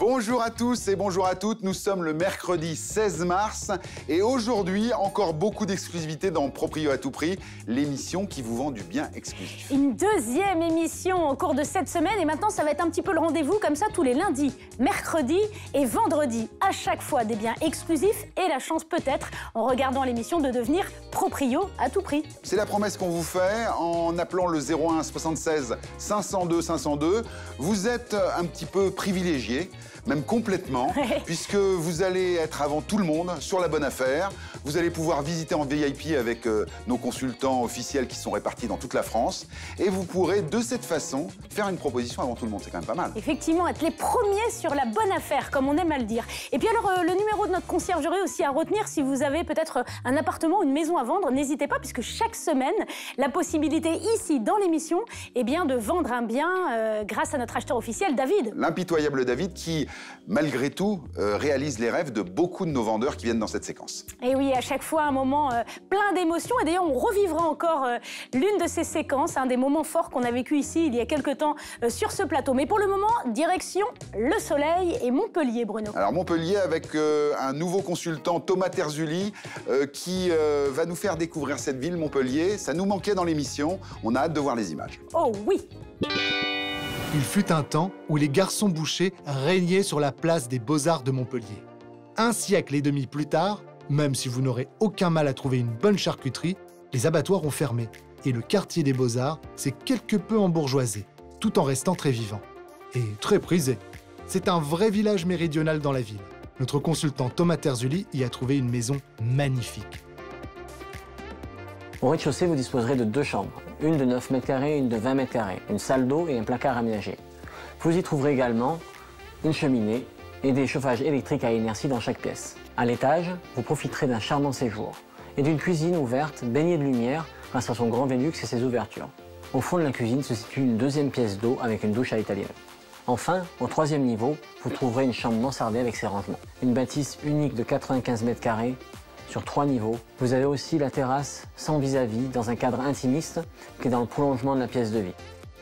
Bonjour à tous et bonjour à toutes, nous sommes le mercredi 16 mars et aujourd'hui, encore beaucoup d'exclusivité dans Proprio à tout prix, l'émission qui vous vend du bien exclusif. Une deuxième émission au cours de cette semaine et maintenant ça va être un petit peu le rendez-vous comme ça tous les lundis, mercredis et vendredis. À chaque fois des biens exclusifs et la chance peut-être en regardant l'émission de devenir Proprio à tout prix. C'est la promesse qu'on vous fait en appelant le 01 76 502 502. Vous êtes un petit peu privilégié, même complètement, puisque vous allez être avant tout le monde sur la bonne affaire. Vous allez pouvoir visiter en VIP avec nos consultants officiels qui sont répartis dans toute la France. Et vous pourrez de cette façon faire une proposition avant tout le monde. C'est quand même pas mal. Effectivement, être les premiers sur la bonne affaire, comme on aime à le dire. Et puis alors, le numéro de notre conciergerie aussi à retenir, si vous avez peut-être un appartement ou une maison à vendre, n'hésitez pas, puisque chaque semaine, la possibilité ici, dans l'émission, est bien de vendre un bien grâce à notre acheteur officiel, David. L'impitoyable David qui, malgré tout, réalise les rêves de beaucoup de nos vendeurs qui viennent dans cette séquence. Et oui, à chaque fois, un moment plein d'émotions. Et d'ailleurs, on revivra encore l'une de ces séquences, des moments forts qu'on a vécu ici il y a quelques temps sur ce plateau. Mais pour le moment, direction Le Soleil et Montpellier, Bruno. Alors Montpellier avec un nouveau consultant, Thomas Terzulli, qui va nous faire découvrir cette ville, Montpellier. Ça nous manquait dans l'émission. On a hâte de voir les images. Oh oui! Il fut un temps où les garçons bouchers régnaient sur la place des Beaux-Arts de Montpellier. Un siècle et demi plus tard, même si vous n'aurez aucun mal à trouver une bonne charcuterie, les abattoirs ont fermé et le quartier des Beaux-Arts s'est quelque peu embourgeoisé, tout en restant très vivant. Et très prisé. C'est un vrai village méridional dans la ville. Notre consultant Thomas Terzulli y a trouvé une maison magnifique. Au rez-de-chaussée, vous disposerez de 2 chambres, une de 9 mètres carrés et une de 20 mètres carrés, une salle d'eau et un placard aménagé. Vous y trouverez également une cheminée et des chauffages électriques à inertie dans chaque pièce. À l'étage, vous profiterez d'un charmant séjour et d'une cuisine ouverte baignée de lumière grâce à son grand Velux et ses ouvertures. Au fond de la cuisine se situe une 2e pièce d'eau avec une douche à l'italienne. Enfin, au 3e niveau, vous trouverez une chambre mansardée avec ses rangements. Une bâtisse unique de 95 mètres carrés sur 3 niveaux. Vous avez aussi la terrasse sans vis-à-vis dans un cadre intimiste qui est dans le prolongement de la pièce de vie.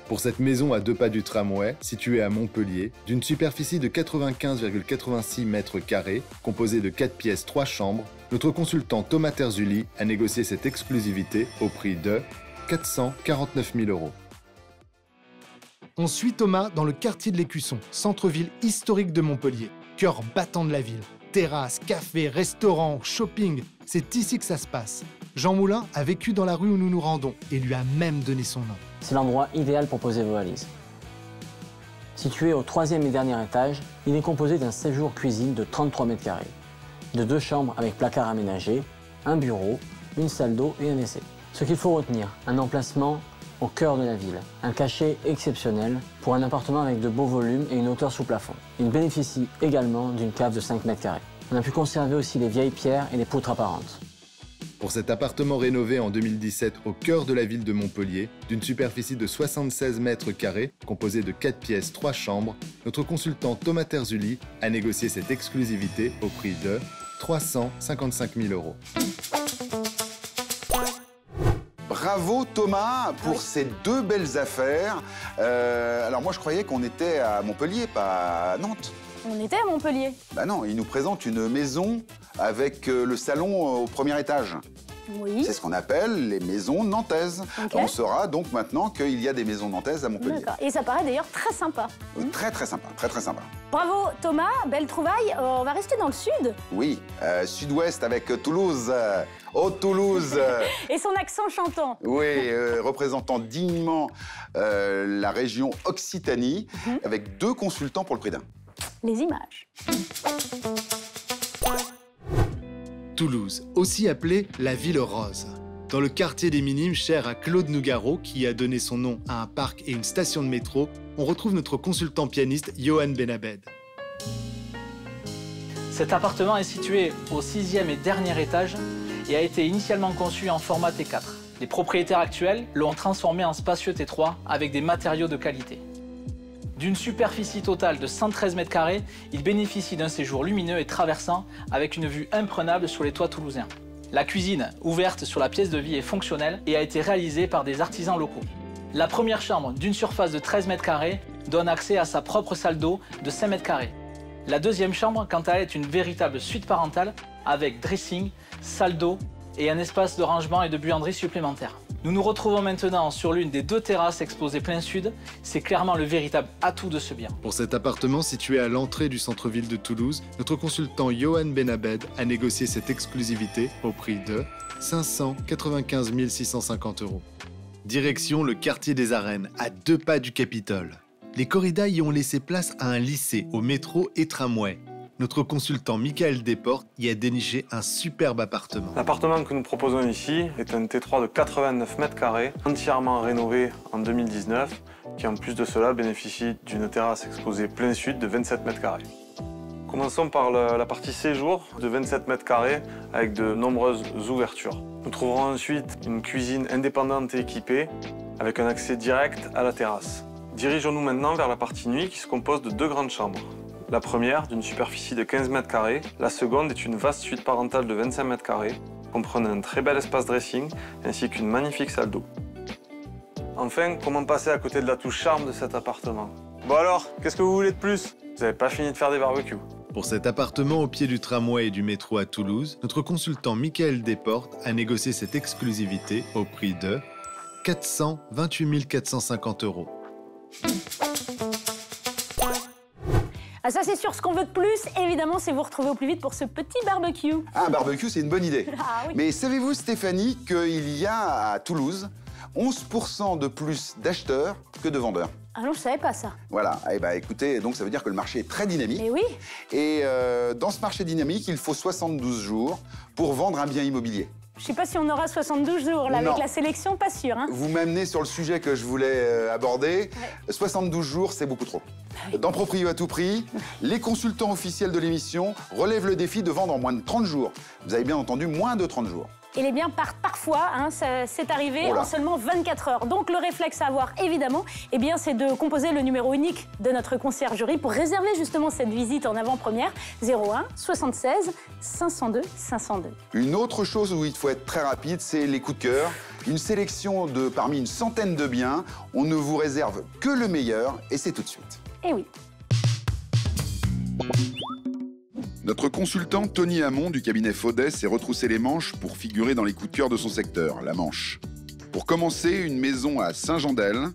Pour cette maison à 2 pas du tramway, située à Montpellier, d'une superficie de 95,86 mètres carrés, composée de 4 pièces, 3 chambres, notre consultant Thomas Terzulli a négocié cette exclusivité au prix de 449 000 €. On suit Thomas dans le quartier de l'Écusson, centre-ville historique de Montpellier, cœur battant de la ville. Terrasses, cafés, restaurants, shopping, c'est ici que ça se passe. Jean Moulin a vécu dans la rue où nous nous rendons et lui a même donné son nom. C'est l'endroit idéal pour poser vos valises. Situé au 3e et dernier étage, il est composé d'un séjour cuisine de 33 mètres carrés, de 2 chambres avec placard aménagé, un bureau, une salle d'eau et un WC. Ce qu'il faut retenir, un emplacement au cœur de la ville, un cachet exceptionnel pour un appartement avec de beaux volumes et une hauteur sous plafond. Il bénéficie également d'une cave de 5 mètres carrés. On a pu conserver aussi les vieilles pierres et les poutres apparentes. Pour cet appartement rénové en 2017 au cœur de la ville de Montpellier, d'une superficie de 76 mètres carrés, composé de 4 pièces, 3 chambres, notre consultant Thomas Terzulli a négocié cette exclusivité au prix de 355 000 €. Bravo Thomas pour ces 2 belles affaires. Alors moi je croyais qu'on était à Montpellier, pas à Nantes. On était à Montpellier. Bah non, il nous présente une maison avec le salon au 1er étage. Oui. C'est ce qu'on appelle les maisons nantaises. Ok. On saura donc maintenant qu'il y a des maisons nantaises à Montpellier. D'accord. Et ça paraît d'ailleurs très sympa. Très très sympa, très très sympa. Bravo Thomas, belle trouvaille. On va rester dans le sud. Oui, sud-ouest avec Toulouse, Haute-Toulouse. Et son accent chantant. Oui, représentant dignement la région Occitanie, avec 2 consultants pour le prix d'un. Les images. Toulouse, aussi appelée la Ville Rose. Dans le quartier des Minimes, cher à Claude Nougaro, qui a donné son nom à un parc et une station de métro, on retrouve notre consultant pianiste Johan Benabed. Cet appartement est situé au 6e et dernier étage et a été initialement conçu en format T4. Les propriétaires actuels l'ont transformé en spacieux T3 avec des matériaux de qualité. D'une superficie totale de 113 mètres carrés, il bénéficie d'un séjour lumineux et traversant avec une vue imprenable sur les toits toulousains. La cuisine, ouverte sur la pièce de vie, est fonctionnelle et a été réalisée par des artisans locaux. La première chambre, d'une surface de 13 mètres carrés, donne accès à sa propre salle d'eau de 5 mètres carrés. La deuxième chambre, quant à elle, est une véritable suite parentale avec dressing, salle d'eau et un espace de rangement et de buanderie supplémentaire. Nous nous retrouvons maintenant sur l'une des 2 terrasses exposées plein sud. C'est clairement le véritable atout de ce bien. Pour cet appartement situé à l'entrée du centre-ville de Toulouse, notre consultant Johan Benabed a négocié cette exclusivité au prix de 595 650 €. Direction le quartier des Arènes, à 2 pas du Capitole. Les corridas y ont laissé place à un lycée, au métro et tramway. Notre consultant Michael Desportes y a déniché un superbe appartement. L'appartement que nous proposons ici est un T3 de 89 mètres carrés, entièrement rénové en 2019, qui en plus de cela bénéficie d'une terrasse exposée plein sud de 27 mètres carrés. Commençons par la partie séjour de 27 mètres carrés avec de nombreuses ouvertures. Nous trouverons ensuite une cuisine indépendante et équipée avec un accès direct à la terrasse. Dirigeons-nous maintenant vers la partie nuit qui se compose de 2 grandes chambres. La première, d'une superficie de 15 mètres carrés, la seconde est une vaste suite parentale de 25 mètres carrés, comprenant un très bel espace dressing ainsi qu'une magnifique salle d'eau. Enfin, comment passer à côté de la touche charme de cet appartement? Bon alors, qu'est-ce que vous voulez de plus? Vous n'avez pas fini de faire des barbecues. Pour cet appartement au pied du tramway et du métro à Toulouse, notre consultant Michael Desportes a négocié cette exclusivité au prix de 428 450 €. Ah, ça c'est sûr, ce qu'on veut de plus, évidemment, c'est vous retrouver au plus vite pour ce petit barbecue. Un barbecue, c'est une bonne idée. Ah, oui. Mais savez-vous, Stéphanie, qu'il y a à Toulouse 11% de plus d'acheteurs que de vendeurs? Ah non, je savais pas ça. Voilà, eh ben, écoutez, donc ça veut dire que le marché est très dynamique. Mais oui. Et dans ce marché dynamique, il faut 72 jours pour vendre un bien immobilier. Je sais pas si on aura 72 jours là, Non. avec la sélection, pas sûr. Hein. Vous m'amenez sur le sujet que je voulais aborder. Ouais. 72 jours, c'est beaucoup trop. Ouais. Dans Proprio à tout prix, les consultants officiels de l'émission relèvent le défi de vendre en moins de 30 jours. Vous avez bien entendu, moins de 30 jours. Et les biens partent parfois, hein, c'est arrivé Oh là. en seulement 24 heures. Donc le réflexe à avoir, évidemment, eh bien, c'est de composer le numéro unique de notre conciergerie pour réserver justement cette visite en avant-première. 01 76 502 502. Une autre chose où il faut être très rapide, c'est les coups de cœur. Une sélection de parmi une centaine de biens. On ne vous réserve que le meilleur et c'est tout de suite. Eh oui. Notre consultant Tony Hamon du cabinet Faudet s'est retroussé les manches pour figurer dans les coups de cœur de son secteur, la Manche. Pour commencer, une maison à Saint-Jean-d'Elle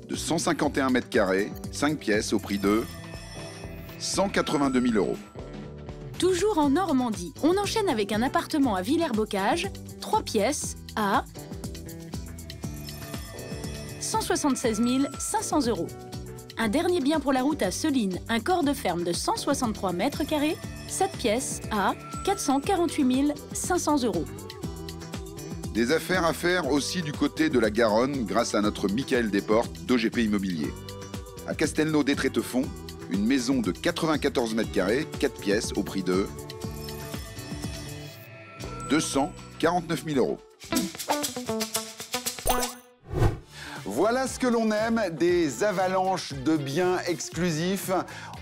de 151 mètres carrés, 5 pièces au prix de 182 000 €. Toujours en Normandie, on enchaîne avec un appartement à Villers-Bocage, 3 pièces à 176 500 €. Un dernier bien pour la route à Seline, un corps de ferme de 163 mètres carrés, 7 pièces à 448 500 €. Des affaires à faire aussi du côté de la Garonne grâce à notre Michael Desportes d'OGP Immobilier. À Castelnau-des-Trétefond, une maison de 94 mètres carrés, 4 pièces au prix de 249 000 €. Voilà ce que l'on aime, des avalanches de biens exclusifs.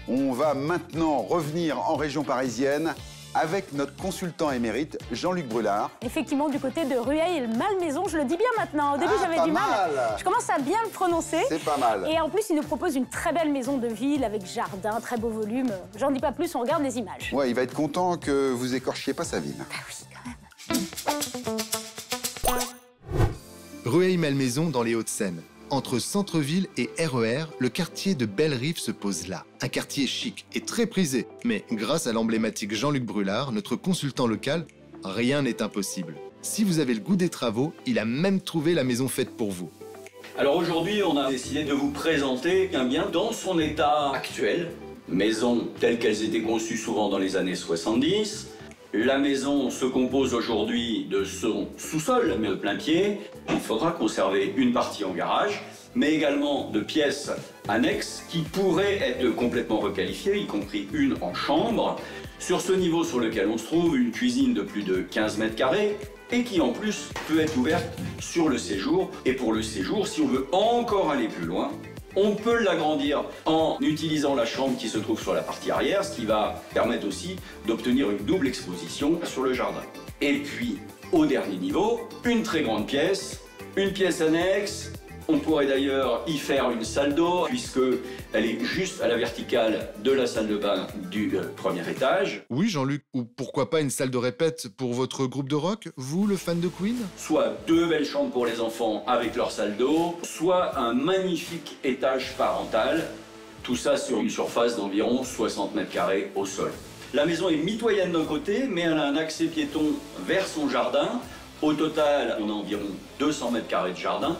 On va maintenant revenir en région parisienne avec notre consultant émérite, Jean-Luc Brulard. Effectivement, du côté de Rueil-Malmaison, je le dis bien maintenant. Au début, Ah, j'avais pas du mal. mal. Je commence à bien le prononcer. C'est pas mal. Et en plus, il nous propose une très belle maison de ville avec jardin, très beau volume. J'en dis pas plus, on regarde les images. Ouais, il va être content que vous écorchiez pas sa ville. Ah oui, quand même. Rueil-Malmaison dans les Hauts-de-Seine. Entre centre-ville et RER, le quartier de Bellerive se pose là. Un quartier chic et très prisé. Mais grâce à l'emblématique Jean-Luc Brulard, notre consultant local, rien n'est impossible. Si vous avez le goût des travaux, il a même trouvé la maison faite pour vous. Alors aujourd'hui, on a décidé de vous présenter un bien dans son état actuel. Maisons telles qu'elles étaient conçues souvent dans les années 70. La maison se compose aujourd'hui de son sous-sol, mais de plein pied. Il faudra conserver une partie en garage, mais également de pièces annexes qui pourraient être complètement requalifiées, y compris une en chambre. Sur ce niveau sur lequel on se trouve, une cuisine de plus de 15 mètres carrés et qui en plus peut être ouverte sur le séjour. Et pour le séjour, si on veut encore aller plus loin, on peut l'agrandir en utilisant la chambre qui se trouve sur la partie arrière, ce qui va permettre aussi d'obtenir une double exposition sur le jardin. Et puis, au dernier niveau, une très grande pièce, une pièce annexe, On pourrait d'ailleurs y faire une salle d'eau, puisqu'elle est juste à la verticale de la salle de bain du premier étage. Oui, Jean-Luc, ou pourquoi pas une salle de répète pour votre groupe de rock, vous, le fan de Queen? Soit 2 belles chambres pour les enfants avec leur salle d'eau, soit un magnifique étage parental. Tout ça sur une surface d'environ 60 mètres carrés au sol. La maison est mitoyenne d'un côté, mais elle a un accès piéton vers son jardin. Au total, on a environ 200 mètres carrés de jardin.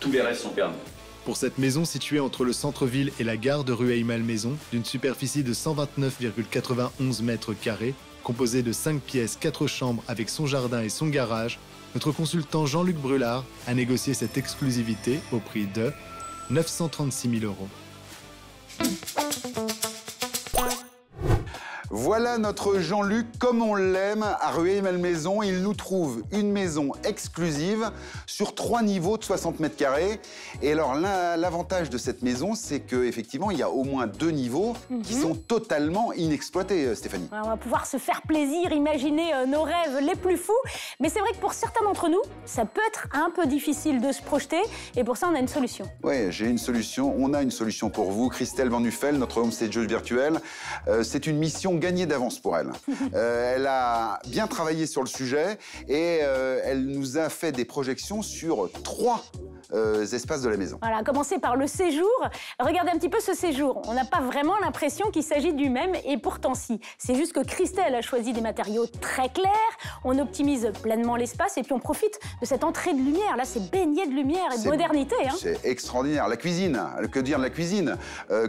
Tous les restes sont permis. Pour cette maison située entre le centre-ville et la gare de Rueil-Malmaison, d'une superficie de 129,91 mètres carrés, composée de 5 pièces, 4 chambres avec son jardin et son garage, notre consultant Jean-Luc Brulard a négocié cette exclusivité au prix de 936 000 €. Voilà notre Jean-Luc comme on l'aime à Rueil-Malmaison. Il nous trouve une maison exclusive sur 3 niveaux de 60 mètres carrés. Et alors l'avantage de cette maison, c'est qu'effectivement, il y a au moins 2 niveaux qui sont totalement inexploités, Stéphanie. On va pouvoir se faire plaisir, imaginer nos rêves les plus fous. Mais c'est vrai que pour certains d'entre nous, ça peut être un peu difficile de se projeter. Et pour ça, on a une solution. Oui, j'ai une solution. On a une solution pour vous. Christelle Van Nuffel, notre homestager virtuel. C'est une mission gagnée d'avance pour elle. Elle a bien travaillé sur le sujet et elle nous a fait des projections sur 3 espaces de la maison. Voilà, à commencer par le séjour. Regardez un petit peu ce séjour. On n'a pas vraiment l'impression qu'il s'agit du même, et pourtant si. C'est juste que Christelle a choisi des matériaux très clairs, on optimise pleinement l'espace et puis on profite de cette entrée de lumière. Là, c'est baigné de lumière et de modernité. Hein. C'est extraordinaire. La cuisine, que dire de la cuisine?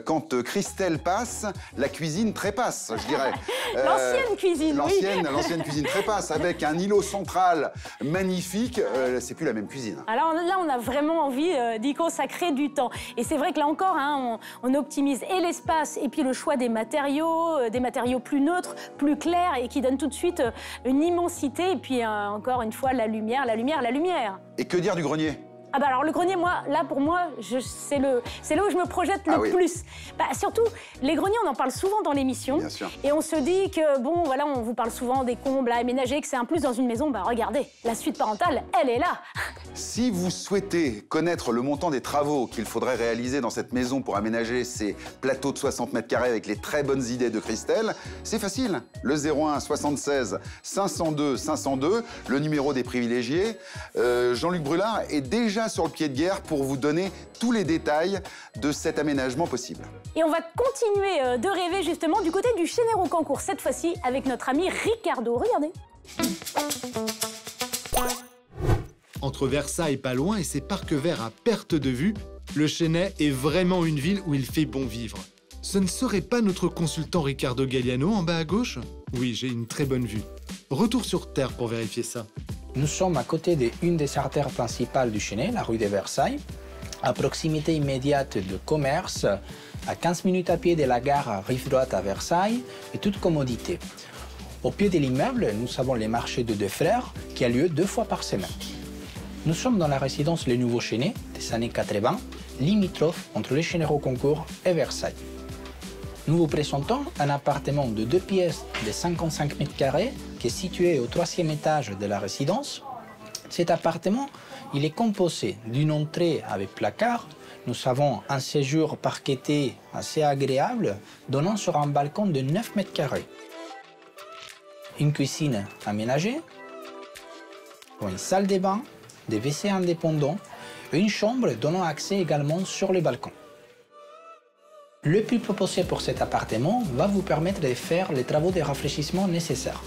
Quand Christelle passe, la cuisine trépasse, je dirais. L'ancienne cuisine, L'ancienne cuisine trépasse avec un îlot central magnifique. C'est plus la même cuisine. Alors là, on a vraiment envie d'y consacrer du temps. Et c'est vrai que là encore, hein, on optimise et l'espace et puis le choix des matériaux plus neutres, plus clairs et qui donnent tout de suite une immensité. Et puis encore une fois, la lumière. Et que dire du grenier? Ah bah alors le grenier, pour moi, c'est là où je me projette le plus. Bah, surtout, les greniers, on en parle souvent dans l'émission. Bien sûr. Et on se dit que, bon, voilà, on vous parle souvent des combles à aménager, que c'est un plus dans une maison. Bah regardez, la suite parentale, elle est là. Si vous souhaitez connaître le montant des travaux qu'il faudrait réaliser dans cette maison pour aménager ces plateaux de 60 mètres carrés avec les très bonnes idées de Christelle, c'est facile. Le 01 76 502 502, le numéro des privilégiés. Jean-Luc Brulard est déjà sur le pied de guerre pour vous donner tous les détails de cet aménagement possible. Et on va continuer de rêver justement du côté du Chénet-Rocancourt, cette fois-ci avec notre ami Ricardo. Regardez. Entre Versailles pas loin et ses parcs verts à perte de vue, le Chénet est vraiment une ville où il fait bon vivre. Ce ne serait pas notre consultant Ricardo Galliano en bas à gauche? Oui, j'ai une très bonne vue. Retour sur Terre pour vérifier ça. Nous sommes à côté d'une des artères principales du Chénet, la rue de Versailles, à proximité immédiate de commerce, à 15 minutes à pied de la gare rive droite à Versailles et toute commodité. Au pied de l'immeuble, nous avons les marchés de Deux Frères qui a lieu 2 fois par semaine. Nous sommes dans la résidence Le Nouveau Chénet des années 80, limitrophe entre le Chénet-Rocancourt et Versailles. Nous vous présentons un appartement de 2 pièces de 55 mètres carrés qui est situé au 3e étage de la résidence. Cet appartement, il est composé d'une entrée avec placard. Nous avons un séjour parqueté assez agréable, donnant sur un balcon de 9 mètres carrés. Une cuisine aménagée, une salle de bain, des WC indépendants et une chambre donnant accès également sur le balcon. Le prix proposé pour cet appartement va vous permettre de faire les travaux de rafraîchissement nécessaires.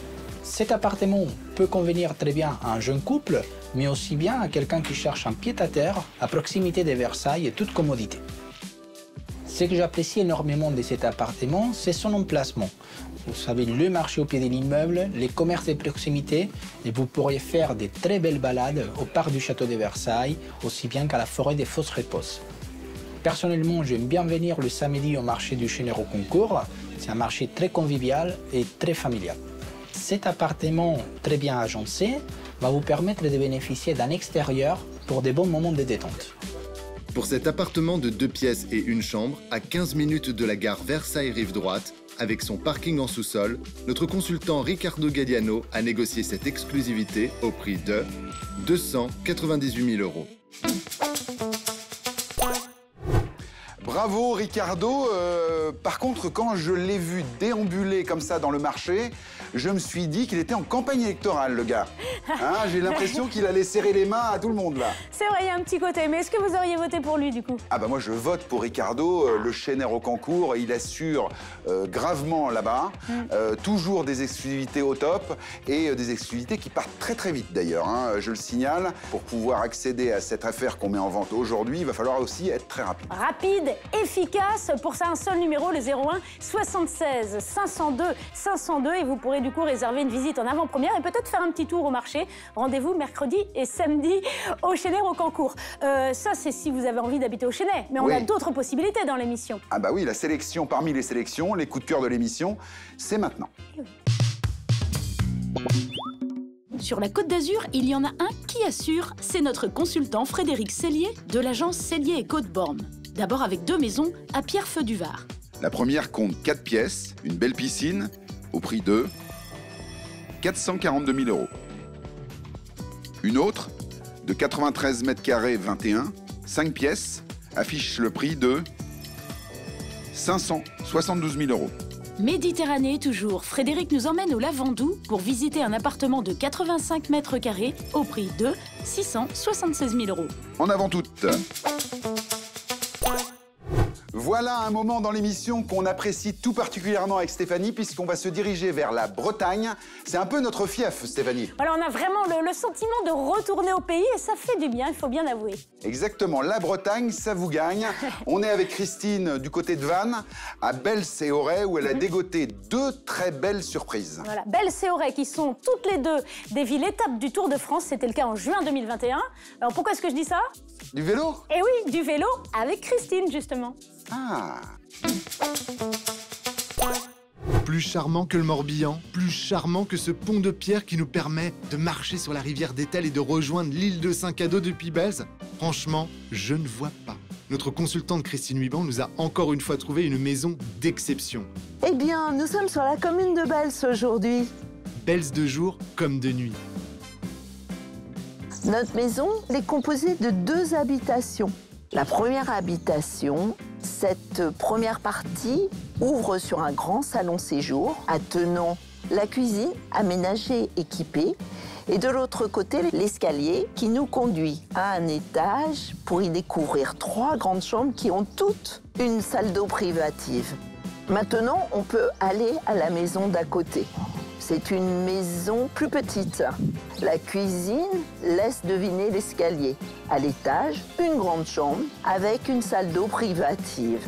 Cet appartement peut convenir très bien à un jeune couple, mais aussi bien à quelqu'un qui cherche un pied-à-terre à proximité de Versailles et toute commodité. Ce que j'apprécie énormément de cet appartement, c'est son emplacement. Vous savez, le marché au pied de l'immeuble, les commerces de proximité, et vous pourriez faire de très belles balades au parc du château de Versailles, aussi bien qu'à la forêt des Fosses Reposes. Personnellement, j'aime bien venir le samedi au marché du Chénet-Rocancourt. C'est un marché très convivial et très familial. Cet appartement très bien agencé va vous permettre de bénéficier d'un extérieur pour des bons moments de détente. Pour cet appartement de 2 pièces et 1 chambre, à 15 minutes de la gare Versailles-Rive-Droite, avec son parking en sous-sol, notre consultant Ricardo Galliano a négocié cette exclusivité au prix de 298 000 €. Bravo Ricardo. Par contre, quand je l'ai vu déambuler comme ça dans le marché, je me suis dit qu'il était en campagne électorale, le gars. Hein, j'ai l'impression qu'il allait serrer les mains à tout le monde, là. C'est vrai, il y a un petit côté. Mais est-ce que vous auriez voté pour lui, du coup? Ah bah moi, je vote pour Ricardo. Le Chener au concours, il assure gravement là-bas. Toujours des exclusivités au top et des exclusivités qui partent très très vite, d'ailleurs. Hein, je le signale. Pour pouvoir accéder à cette affaire qu'on met en vente aujourd'hui, il va falloir aussi être très rapide. Rapide, efficace. Pour ça, un seul numéro, le 01 76 502 502. Et vous pourrez du coup réserver une visite en avant-première et peut-être faire un petit tour au marché. Rendez-vous mercredi et samedi au Chener au concours. Ça, c'est si vous avez envie d'habiter au Chener. Mais on a d'autres possibilités dans l'émission. Ah bah oui, la sélection parmi les sélections, les coups de cœur de l'émission, c'est maintenant. Sur la Côte d'Azur, il y en a un qui assure, c'est notre consultant Frédéric Sellier de l'agence Sellier & Côte-Borne. D'abord avec 2 maisons à Pierrefeu-du-Var. La première compte 4 pièces, une belle piscine, au prix de 442 000 €. Une autre, de 93 mètres carrés 21, 5 pièces, affiche le prix de 572 000 €. Méditerranée toujours, Frédéric nous emmène au Lavandou pour visiter un appartement de 85 mètres carrés au prix de 676 000 €. En avant toutes. Voilà un moment dans l'émission qu'on apprécie tout particulièrement avec Stéphanie, puisqu'on va se diriger vers la Bretagne. C'est un peu notre fief, Stéphanie. Voilà, on a vraiment le sentiment de retourner au pays et ça fait du bien, il faut bien l'avouer. Exactement, la Bretagne, ça vous gagne. On est avec Christine du côté de Vannes, à Bels-et-Auray, où elle a dégoté 2 très belles surprises. Voilà, Bels-et-Auray, qui sont toutes les 2 des villes étapes du Tour de France. C'était le cas en juin 2021. Alors pourquoi est-ce que je dis ça? Du vélo? Eh oui, du vélo avec Christine, justement. Ah. Plus charmant que le Morbihan, plus charmant que ce pont de pierre qui nous permet de marcher sur la rivière d'Etel et de rejoindre l'île de Saint-Cado depuis Belz. Franchement, je ne vois pas. Notre consultante Christine Huiban nous a encore une fois trouvé une maison d'exception. Eh bien, nous sommes sur la commune de Belz aujourd'hui. Belz de jour comme de nuit. Notre maison est composée de 2 habitations. La première habitation, cette première partie ouvre sur un grand salon séjour attenant la cuisine aménagée, équipée, et de l'autre côté, l'escalier qui nous conduit à un étage pour y découvrir 3 grandes chambres qui ont toutes une salle d'eau privative. Maintenant, on peut aller à la maison d'à côté. C'est une maison plus petite. La cuisine laisse deviner l'escalier. À l'étage, une grande chambre avec une salle d'eau privative.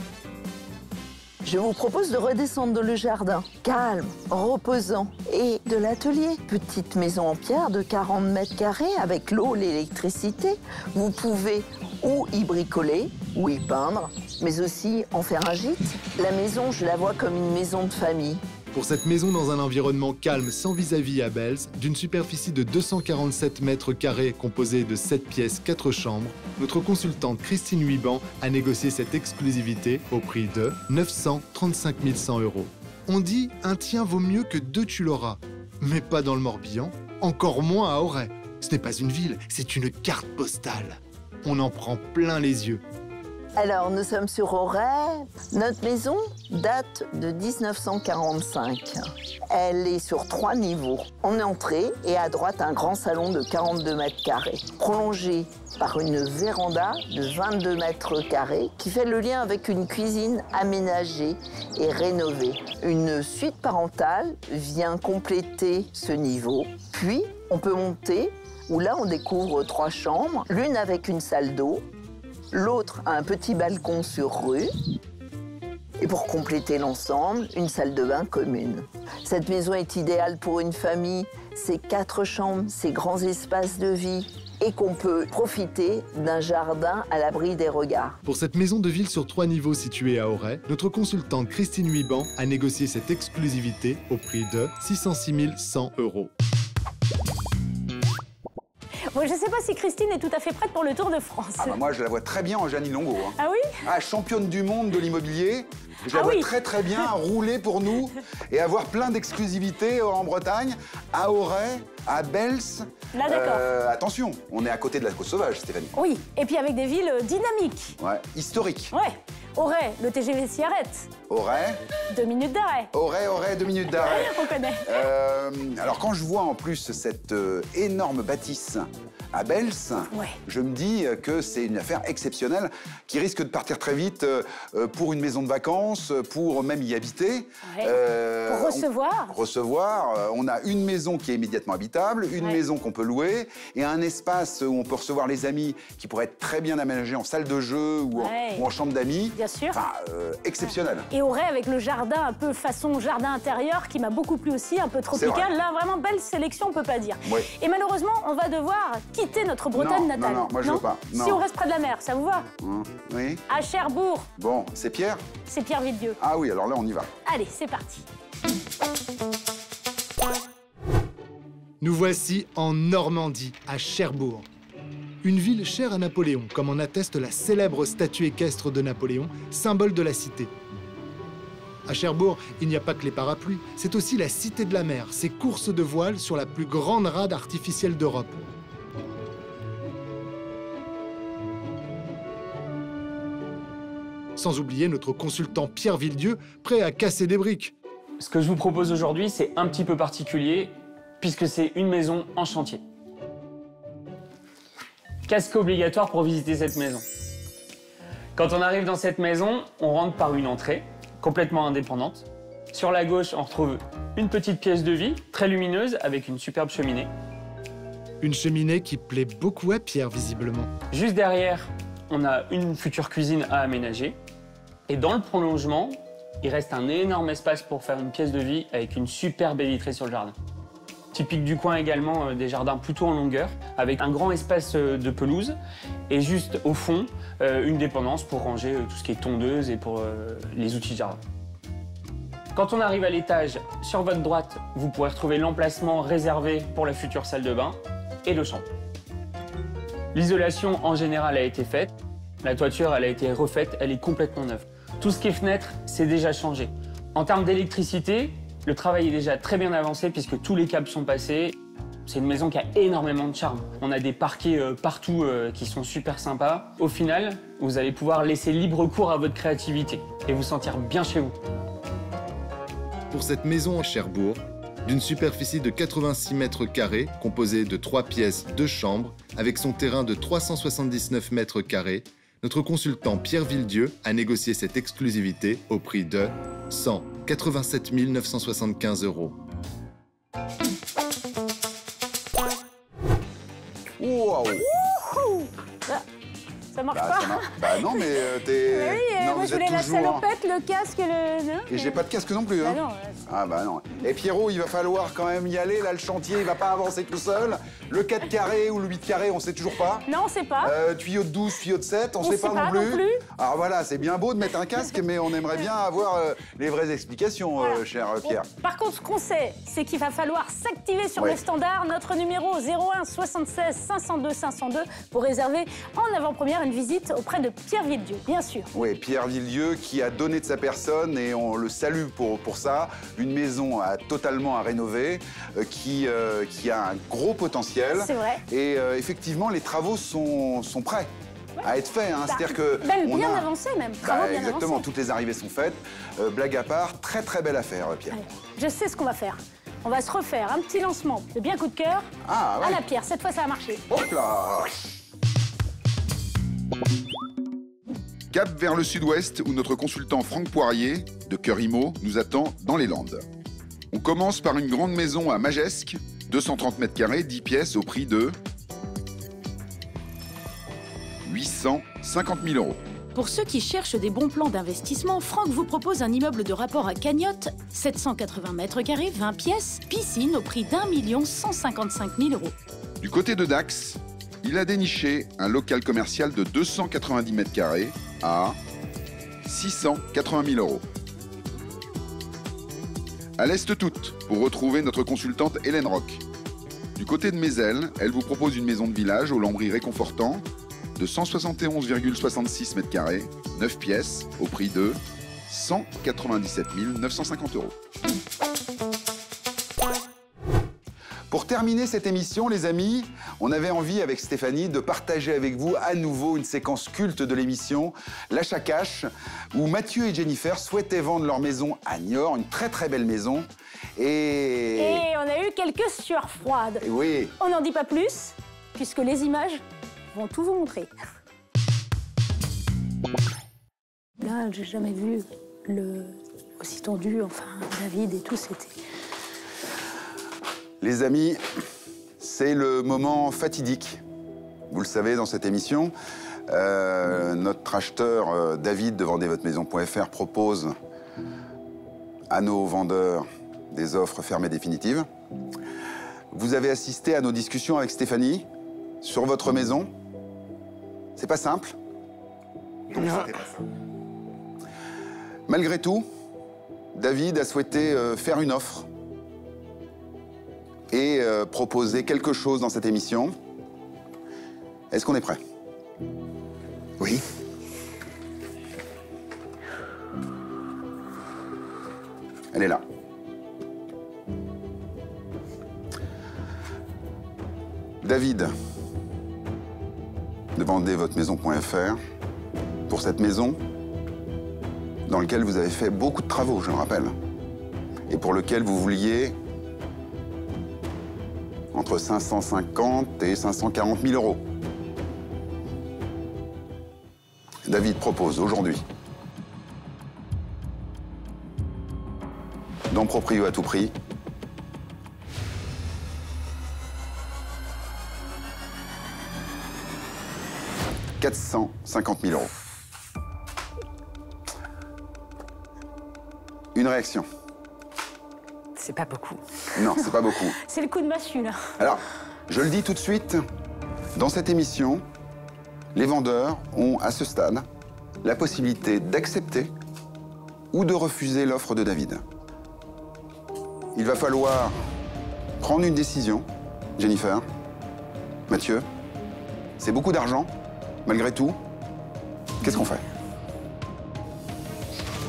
Je vous propose de redescendre dans le jardin, calme, reposant, et de l'atelier. Petite maison en pierre de 40 mètres carrés avec l'eau, l'électricité. Vous pouvez ou y bricoler, ou y peindre, mais aussi en faire un gîte. La maison, je la vois comme une maison de famille. Pour cette maison dans un environnement calme sans vis-à-vis à Belz, d'une superficie de 247 mètres carrés composée de 7 pièces, 4 chambres, notre consultante Christine Huiban a négocié cette exclusivité au prix de 935 100 €. On dit un tien vaut mieux que 2 tu l'auras, mais pas dans le Morbihan, encore moins à Auray. Ce n'est pas une ville, c'est une carte postale. On en prend plein les yeux. Alors, nous sommes sur Auray. Notre maison date de 1945. Elle est sur 3 niveaux. En entrée et à droite, un grand salon de 42 mètres carrés, prolongé par une véranda de 22 mètres carrés qui fait le lien avec une cuisine aménagée et rénovée. Une suite parentale vient compléter ce niveau. Puis, on peut monter, où là, on découvre 3 chambres, l'une avec une salle d'eau, l'autre a un petit balcon sur rue. Et pour compléter l'ensemble, une salle de bain commune. Cette maison est idéale pour une famille. Ces 4 chambres, ces grands espaces de vie. Et qu'on peut profiter d'un jardin à l'abri des regards. Pour cette maison de ville sur 3 niveaux située à Auray, notre consultante Christine Huiban a négocié cette exclusivité au prix de 606 100 €. Bon, je ne sais pas si Christine est tout à fait prête pour le Tour de France. Ah bah moi, je la vois très bien en Jeanine Longo. Hein. Ah oui? Ah, championne du monde de l'immobilier. Je la vois très très bien rouler pour nous et avoir plein d'exclusivités en Bretagne, à Auray, à Belz. Là, d'accord. Attention, on est à côté de la Côte Sauvage, Stéphanie. Oui, et puis avec des villes dynamiques. Ouais, historiques. Ouais. Auray, le TGV s'y arrête. Auray. 2 minutes d'arrêt. Auray, 2 minutes d'arrêt. On connaît. Alors quand je vois en plus cette énorme bâtisse à Bels, ouais, je me dis que c'est une affaire exceptionnelle qui risque de partir très vite pour une maison de vacances, pour même y habiter. Ouais. Pour recevoir. On a une maison qui est immédiatement habitable, une ouais, maison qu'on peut louer et un espace où on peut recevoir les amis qui pourrait être très bien aménagé en salle de jeu ou, ouais, ou en chambre d'amis. Bien sûr. Enfin, exceptionnel. Ouais. Et Auray avec le jardin un peu façon jardin intérieur qui m'a beaucoup plu aussi, un peu tropical. Là, vraiment belle sélection, on peut pas dire. Oui. Et malheureusement, on va devoir quitter notre Bretagne natale. Non, moi je veux pas. Non. Si on reste près de la mer, ça vous va? Oui. À Cherbourg. Bon, c'est Pierre? C'est Pierre Villedieu. Ah oui, alors là, on y va. Allez, c'est parti. Nous voici en Normandie, à Cherbourg. Une ville chère à Napoléon, comme en atteste la célèbre statue équestre de Napoléon, symbole de la cité. À Cherbourg, il n'y a pas que les parapluies, c'est aussi la cité de la mer, ses courses de voile sur la plus grande rade artificielle d'Europe. Sans oublier notre consultant Pierre Villedieu, prêt à casser des briques. Ce que je vous propose aujourd'hui, c'est un petit peu particulier, puisque c'est une maison en chantier. Casque obligatoire pour visiter cette maison. Quand on arrive dans cette maison, on rentre par une entrée, complètement indépendante. Sur la gauche, on retrouve une petite pièce de vie, très lumineuse, avec une superbe cheminée. Une cheminée qui plaît beaucoup à Pierre, visiblement. Juste derrière, on a une future cuisine à aménager. Et dans le prolongement, il reste un énorme espace pour faire une pièce de vie avec une superbe baie vitrée sur le jardin. Typique du coin également, des jardins plutôt en longueur, avec un grand espace de pelouse. Et juste au fond, une dépendance pour ranger tout ce qui est tondeuse et pour les outils de jardin. Quand on arrive à l'étage, sur votre droite, vous pourrez retrouver l'emplacement réservé pour la future salle de bain et le chambre. L'isolation en général a été faite. La toiture, elle a été refaite, elle est complètement neuve. Tout ce qui est fenêtre, c'est déjà changé. En termes d'électricité, le travail est déjà très bien avancé puisque tous les câbles sont passés. C'est une maison qui a énormément de charme. On a des parquets partout qui sont super sympas. Au final, vous allez pouvoir laisser libre cours à votre créativité et vous sentir bien chez vous. Pour cette maison à Cherbourg, d'une superficie de 86 mètres carrés, composée de 3 pièces, 2 chambres, avec son terrain de 379 mètres carrés, notre consultant Pierre Villedieu a négocié cette exclusivité au prix de 187 975 €. Wow. Ça marche pas. Bah non, mais t'es... Mais oui, non, moi je voulais la salopette, le casque, le... Et j'ai pas de casque non plus, hein. Bah non. Ah bah non. Et Pierrot, il va falloir quand même y aller. Là, le chantier, il va pas avancer tout seul. Le 4 carré ou le 8 carré, on sait toujours pas. Non, on sait pas. Tuyau de 12, tuyau de 7, on sait pas non plus. Alors voilà, c'est bien beau de mettre un casque, mais on aimerait bien avoir les vraies explications, voilà, cher Pierre. Bon, par contre, ce qu'on sait, c'est qu'il va falloir s'activer sur le standard, notre numéro 01 76 502 502, pour réserver en avant-première une visite auprès de Pierre Villedieu, bien sûr. Oui, Pierre Villedieu qui a donné de sa personne et on le salue pour ça. Une maison totalement à rénover, qui a un gros potentiel. C'est vrai. Et effectivement, les travaux sont prêts à être faits. Hein. C'est-à-dire que bien avancé même. Travaux bien exactement, avancés. toutes les arrivées sont faites. Blague à part, très très belle affaire, Pierre. Allez, je sais ce qu'on va faire. On va se refaire un petit lancement de bien coup de cœur à la pierre. Cette fois, ça a marché. Hop là! Cap vers le sud-ouest où notre consultant Franck Poirier, de Cœur Immo, nous attend dans les Landes. On commence par une grande maison à Magesque, 230 mètres carrés, 10 pièces au prix de 850 000 €. Pour ceux qui cherchent des bons plans d'investissement, Franck vous propose un immeuble de rapport à Cagnotte, 780 mètres carrés, 20 pièces, piscine au prix d'1 155 000 €. Du côté de Dax, il a déniché un local commercial de 290 mètres carrés à 680 000 €. À l'Est toute, pour retrouver notre consultante Hélène Roch. Du côté de Mézel, elle vous propose une maison de village au lambris réconfortant de 171,66 mètres carrés, 9 pièces, au prix de 197 950 €. Pour terminer cette émission, les amis, on avait envie avec Stéphanie de partager avec vous à nouveau une séquence culte de l'émission, L'achat cash, où Mathieu et Jennifer souhaitaient vendre leur maison à Niort, une très très belle maison. Et on a eu quelques sueurs froides. Oui. On n'en dit pas plus, puisque les images vont tout vous montrer. Là, j'ai jamais vu aussi tendu, enfin, David et tout, c'était... Les amis, c'est le moment fatidique. Vous le savez, dans cette émission, notre acheteur David de vendezvotemaison.fr propose à nos vendeurs des offres fermées définitives. Vous avez assisté à nos discussions avec Stéphanie sur votre maison. C'est pas simple. Non, c'était pas simple. Malgré tout, David a souhaité faire une offre et proposer quelque chose dans cette émission. Est-ce qu'on est prêt? Oui. Elle est là. David, de vendezvotemaison.fr, pour cette maison dans laquelle vous avez fait beaucoup de travaux, je le rappelle, et pour lequel vous vouliez entre 550 et 540 000 euros. David propose aujourd'hui, dans Proprio à tout prix, « 450 000 euros. Une réaction? C'est pas beaucoup. Non, c'est pas beaucoup. C'est le coup de massue, là. Alors, je le dis tout de suite, dans cette émission, les vendeurs ont, à ce stade, la possibilité d'accepter ou de refuser l'offre de David. Il va falloir prendre une décision. Jennifer, Mathieu, c'est beaucoup d'argent, malgré tout. Qu'est-ce qu'on fait?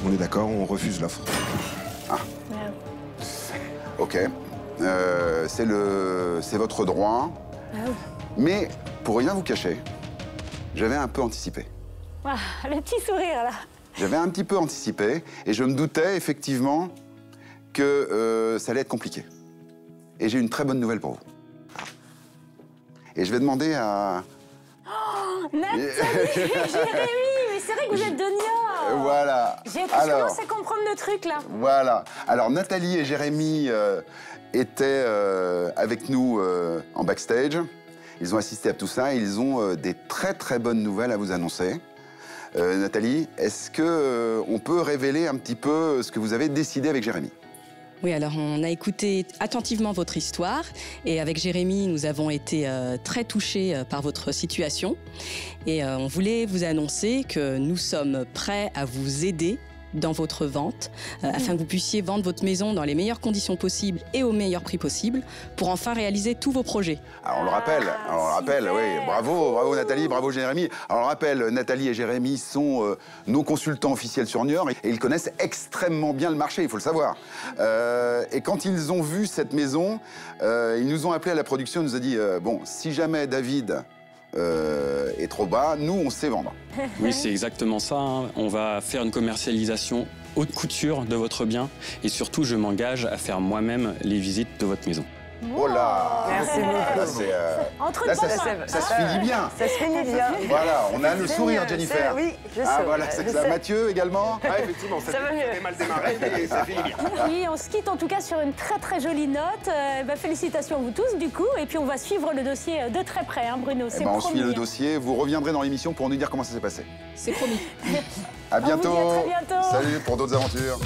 On est d'accord, on refuse l'offre. Ah. Ok. C'est votre droit. Ah oui. Mais, pour rien vous cacher, j'avais un peu anticipé. Ah, le petit sourire, là. J'avais un petit peu anticipé et je me doutais effectivement que ça allait être compliqué. Et j'ai une très bonne nouvelle pour vous. Et je vais demander à... Oh, Nathalie et Jérémy, mais c'est vrai que vous êtes de Niort. Voilà. Je commence à comprendre le truc, là. Voilà. Alors, Nathalie et Jérémy étaient avec nous en backstage. Ils ont assisté à tout ça et ils ont des très très bonnes nouvelles à vous annoncer. Nathalie, est-ce qu'on peut révéler un petit peu ce que vous avez décidé avec Jérémy? Oui, alors on a écouté attentivement votre histoire et avec Jérémy, nous avons été très touchés par votre situation et on voulait vous annoncer que nous sommes prêts à vous aider dans votre vente afin que vous puissiez vendre votre maison dans les meilleures conditions possibles et au meilleur prix possible pour enfin réaliser tous vos projets. Alors on le rappelle, oui, bravo Nathalie, bravo Jérémy. Alors on le rappelle, Nathalie et Jérémy sont nos consultants officiels sur Niort et ils connaissent extrêmement bien le marché, il faut le savoir. Et quand ils ont vu cette maison, ils nous ont appelé à la production, ils nous ont dit bon, si jamais David est trop bas, nous on sait vendre. Oui, c'est exactement ça. Hein. On va faire une commercialisation haute couture de votre bien et surtout je m'engage à faire moi-même les visites de votre maison. Oh là! Merci beaucoup. Entre là, ça se finit bien. Ça se finit bien. Voilà, on a le sourire, Jennifer. Oui, je sais. Ah voilà, c'est ça. Mathieu également. Ah, effectivement, ça va mieux. mal démarré, mais ça finit bien. Oui, on se quitte en tout cas sur une très très jolie note. Félicitations à vous tous du coup. Et puis on va suivre le dossier de très près, hein, Bruno. C'est on promis. suit le dossier. Vous reviendrez dans l'émission pour nous dire comment ça s'est passé. C'est promis. À bientôt. On vous dit à très bientôt. Salut pour d'autres aventures.